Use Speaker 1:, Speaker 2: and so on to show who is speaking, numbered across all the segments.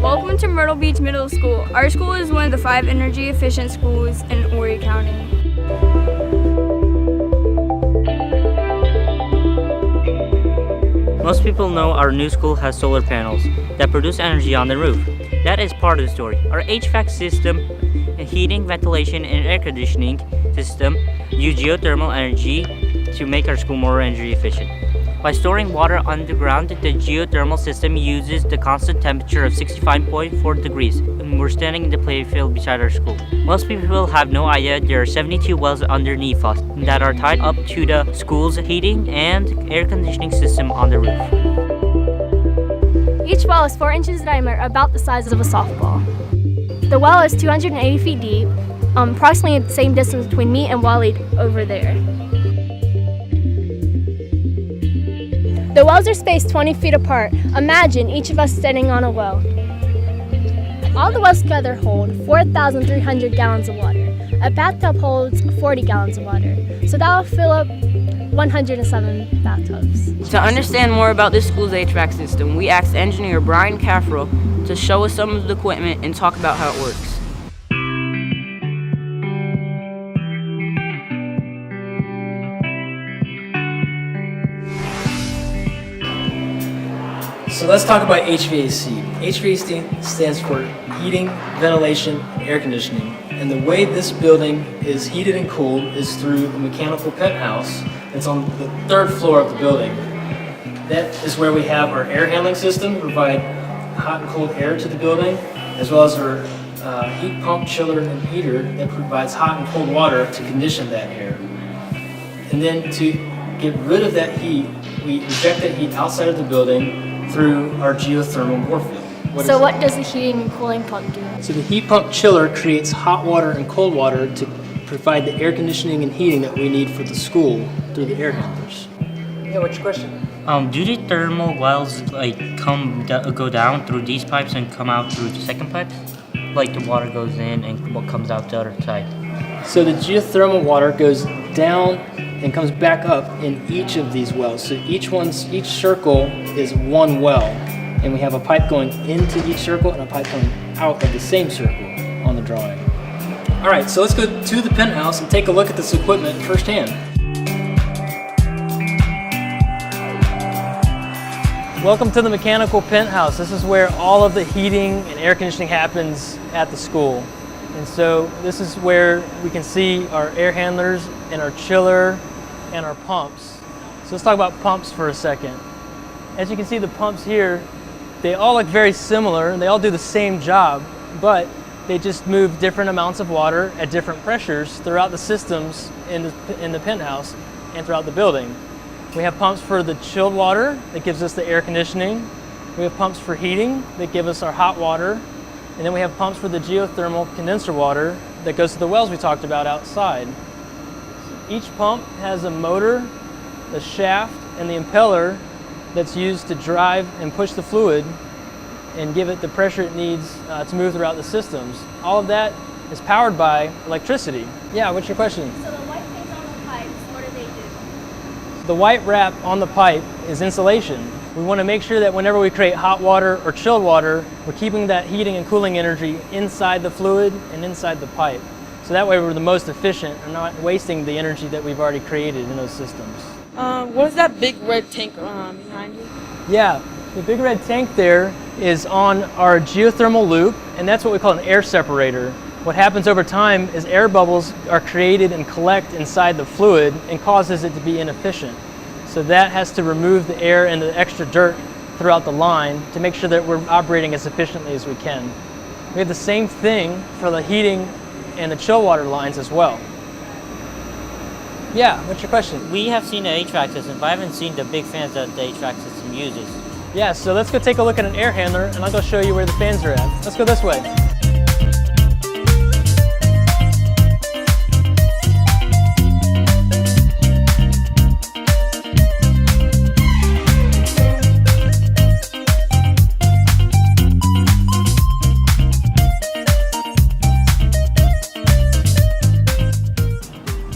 Speaker 1: Welcome to Myrtle Beach Middle School. Our school is one of the 5 energy efficient schools in Horry County.
Speaker 2: Most people know our new school has solar panels that produce energy on the roof. That is part of the story. Our HVAC system, heating, ventilation, and air conditioning system use geothermal energy to make our school more energy efficient. By storing water underground, the geothermal system uses the constant temperature of 65.4 degrees, and we're standing in the playfield beside our school. Most people have no idea there are 72 wells underneath us that are tied up to the school's heating and air conditioning system on the roof.
Speaker 3: Each well is 4 inches in diameter, about the size of a softball. The well is 280 feet deep, approximately the same distance between me and Wally over there. The wells are spaced 20 feet apart. Imagine each of us standing on a well. All the wells together hold 4,300 gallons of water. A bathtub holds 40 gallons of water, so that will fill up 107 bathtubs.
Speaker 4: To understand more about this school's HVAC system, we asked engineer Brian Caffrell to show us some of the equipment and talk about how it works.
Speaker 5: So let's talk about HVAC. HVAC stands for heating, ventilation, and air conditioning. And the way this building is heated and cooled is through a mechanical penthouse that's on the 3rd floor of the building. That is where we have our air handling system to provide hot and cold air to the building, as well as our heat pump, chiller, and heater that provides hot and cold water to condition that air. And then to get rid of that heat, we inject that heat outside of the building through our geothermal bore field.
Speaker 3: What does the heating and cooling pump do?
Speaker 5: So the heat pump chiller creates hot water and cold water to provide the air conditioning and heating that we need for the school through the air handlers. Yeah, what's your question?
Speaker 2: Do the thermal wells go down through these pipes and come out through the second pipe? Like the water goes in and what comes out the other side?
Speaker 5: So the geothermal water goes down and comes back up in each of these wells. So each circle is one well, and we have a pipe going into each circle and a pipe coming out of the same circle on the drawing. All right, so let's go to the penthouse and take a look at this equipment firsthand. Welcome to the mechanical penthouse. This is where all of the heating and air conditioning happens at the school. And so this is where we can see our air handlers and our chiller and our pumps. So let's talk about pumps for a second. As you can see, the pumps here, they all look very similar and they all do the same job, but they just move different amounts of water at different pressures throughout the systems in the penthouse and throughout the building. We have pumps for the chilled water that gives us the air conditioning. We have pumps for heating that give us our hot water. And then we have pumps for the geothermal condenser water that goes to the wells we talked about outside. Each pump has a motor, the shaft, and the impeller that's used to drive and push the fluid and give it the pressure it needs to move throughout the systems. All of that is powered by electricity. Yeah, what's your question?
Speaker 3: So the white things on the pipes, what do they do?
Speaker 5: The white wrap on the pipe is insulation. We want to make sure that whenever we create hot water or chilled water, we're keeping that heating and cooling energy inside the fluid and inside the pipe. So that way we're the most efficient and not wasting the energy that we've already created in those systems.
Speaker 6: What is that big red tank behind you?
Speaker 5: Yeah, the big red tank there is on our geothermal loop, and that's what we call an air separator. What happens over time is air bubbles are created and collect inside the fluid and causes it to be inefficient. So that has to remove the air and the extra dirt throughout the line to make sure that we're operating as efficiently as we can. We have the same thing for the heating and the chill water lines as well. Yeah, what's your question?
Speaker 2: We have seen the HVAC system, but I haven't seen the big fans that the HVAC system uses.
Speaker 5: Yeah, so let's go take a look at an air handler and I'll go show you where the fans are at. Let's go this way.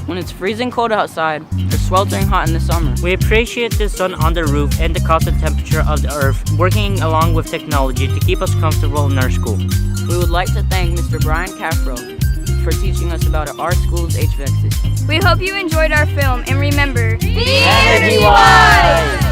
Speaker 4: When it's freezing cold outside or sweltering hot in the summer,
Speaker 2: We appreciate the sun on the roof and the constant temperature of the earth, working along with technology to keep us comfortable in our school.
Speaker 4: we would like to thank Mr. Brian Caffro for teaching us about our school's HVAC system.
Speaker 1: We hope you enjoyed our film, and remember, be
Speaker 2: Energy-wise!